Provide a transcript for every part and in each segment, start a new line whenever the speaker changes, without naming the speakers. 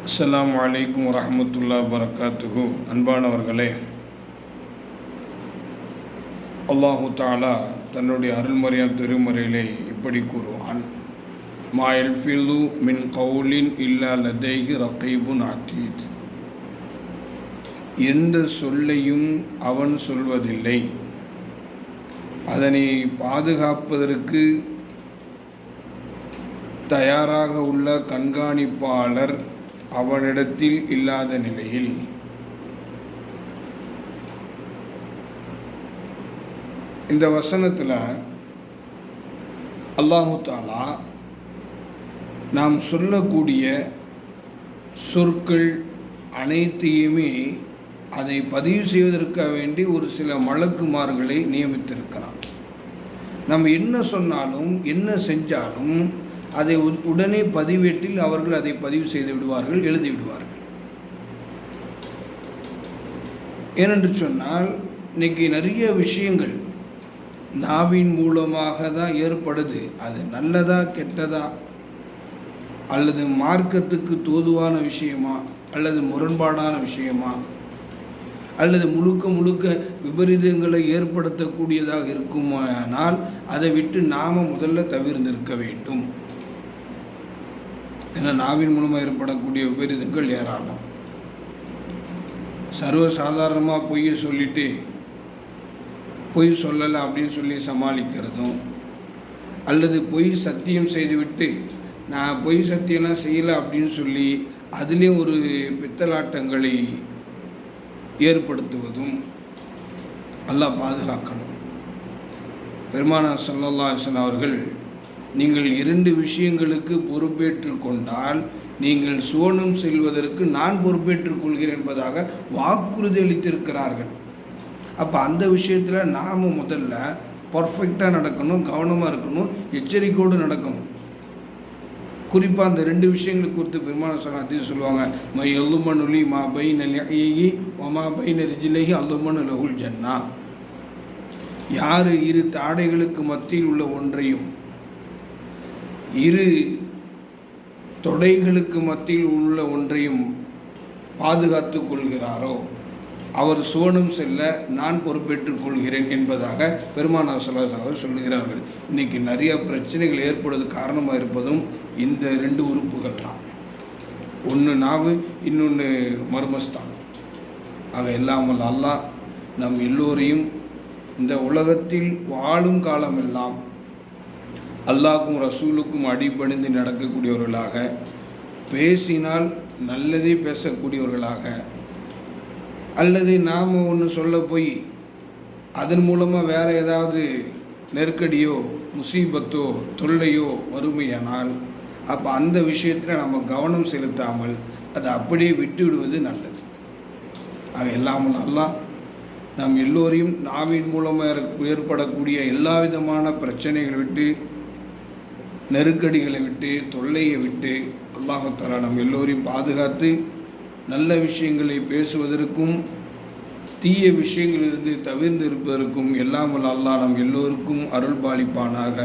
அஸ்ஸலாமு அலைக்கும் வரஹ்மத்துல்லாஹி வபரகாத்துஹு. அன்பானவர்களே, அல்லாஹு தஆலா தன்னுடைய அருள்மறையாம் திருமறையிலே இப்படி கூறுவான், மா யல்ஃபிது மின் கௌலின் இல்லா லதைஹி ரகீபுன் அதீத். எந்த சொல்லையும் அவன் சொல்வதில்லை, அதனை பாதுகாப்பதற்கு தயாராக உள்ள கண்காணிப்பாளர் அவனிடத்தில் இல்லாத நிலையில் இந்த வசனத்தில் அல்லாஹு தஆலா நாம் சொல்லக்கூடிய சொற்கள் அனைத்தையுமே அதை பதிவு செய்வதற்காக வேண்டி ஒரு சில மலக்குமார்களை நியமித்திருக்கிறான். நம்ம என்ன சொன்னாலும் என்ன செஞ்சாலும் அதை உடனே பதிவேட்டில் அவர்கள் அதை பதிவு செய்து விடுவார்கள், எழுதி விடுவார்கள். ஏனென்று சொன்னால் இன்றைக்கி நிறைய விஷயங்கள் நாவின் மூலமாக தான் ஏற்படுது. அது நல்லதா கெட்டதா, அல்லது மார்க்கத்துக்கு தோதுவான விஷயமா, அல்லது முரண்பாடான விஷயமா, அல்லது முழுக்க விபரீதங்களை ஏற்படுத்தக்கூடியதாக இருக்குமானால் அதை விட்டு நாம் முதல்ல தவிர்ந்திருக்க வேண்டும். ஏன்னா நாவின் மூலமாக ஏற்படக்கூடிய விபரீதங்கள் ஏராளம். சர்வசாதாரணமாக பொய்யை சொல்லிட்டு பொய் சொல்லலை அப்படின்னு சொல்லி சமாளிக்கிறதும், அல்லது பொய் சத்தியம் செய்துவிட்டு நான் பொய் சத்தியம்லாம் செய்யலை அப்படின்னு சொல்லி அதிலே ஒரு பித்தலாட்டங்களை ஏற்படுத்துவதும் அல்லாஹ் பாதுகாக்கணும். பெருமானார் ஸல்லல்லாஹு அலைஹி வஸல்லம் அவர்கள், நீங்கள் 2 விஷயங்களுக்கு பொறுப்பேற்று கொண்டால் நீங்கள் சுவனம் செல்வதற்கு நான் பொறுப்பேற்றுக் கொள்கிறேன் என்பதாக வாக்குறுதி அளித்திருக்கிறார்கள். அப்போ அந்த விஷயத்தில் நாம் முதல்ல பர்ஃபெக்டாக நடக்கணும், கவனமாக இருக்கணும், எச்சரிக்கையோடு நடக்கணும். குறிப்பாக அந்த 2 விஷயங்களை குறித்து பெருமானார் ஸல்லல்லாஹு அலைஹி வஸல்லம் சொல்லுவாங்க, மை அல்லுமனுலி மா பைன லிஹ்யைஹி வ மா பைன ரிஜ்லைஹி அல்லுமனு லஹுல் ஜன்னா. யார் 2 தாடைகளுக்கு மத்தியில் உள்ள ஒன்றையும் 2 தொடைகளுக்கு மத்தியில் உள்ள ஒன்றையும் பாதுகாத்து கொள்கிறாரோ அவர் சுவனம் செல்ல நான் பொறுப்பேற்றுக் கொள்கிறேன் என்பதாக பெருமானார் ஸல்லல்லாஹு அலைஹி வஸல்லம் சொல்லுகிறார்கள். இன்றைக்கி நிறைய பிரச்சனைகள் ஏற்படுவது காரணமாக இருப்பதும் இந்த 2 உறுப்புகள் தான். ஒன்று நாவு, இன்னொன்று மர்மஸ்தானம். ஆக எல்லாம் வல்ல அல்லாஹ் நம் எல்லோரையும் இந்த உலகத்தில் வாழும் காலமெல்லாம் அல்லாஹ்க்கும் ரசூலுக்கும் அடிபணிந்து நடக்கக்கூடியவர்களாக, பேசினால் நல்லதே பேசக்கூடியவர்களாக, அல்லது நாம் ஒன்று சொல்ல போய் அதன் மூலமாக வேறு ஏதாவது நெருக்கடியோ முசீபத்தோ தொல்லையோ வறுமையானால் அப்போ அந்த விஷயத்தில் நம்ம கவனம் செலுத்தாமல் அதை அப்படியே விட்டுவிடுவது நல்லது. ஆக எல்லாம் அல்லாஹ் நாம் எல்லோரையும் நாவின் மூலமாக ஏற்படக்கூடிய எல்லா விதமான பிரச்சனைகளை விட்டு, நெருக்கடிகளை விட்டு, தொல்லையை விட்டு அல்லாஹ் தஆலா நம் எல்லோரையும் பாதுகாத்து நல்ல விஷயங்களை பேசுவதற்கும் தீய விஷயங்களிலிருந்து தவிர்ந்து இருப்பதற்கும் எல்லாம் வல்ல அல்லாஹ் நம் எல்லோருக்கும் அருள் பாலிப்பானாக.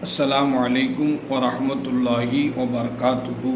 அஸ்ஸலாமு அலைக்கும் வரஹ்மத்துல்லாஹி வபரகாத்துஹு.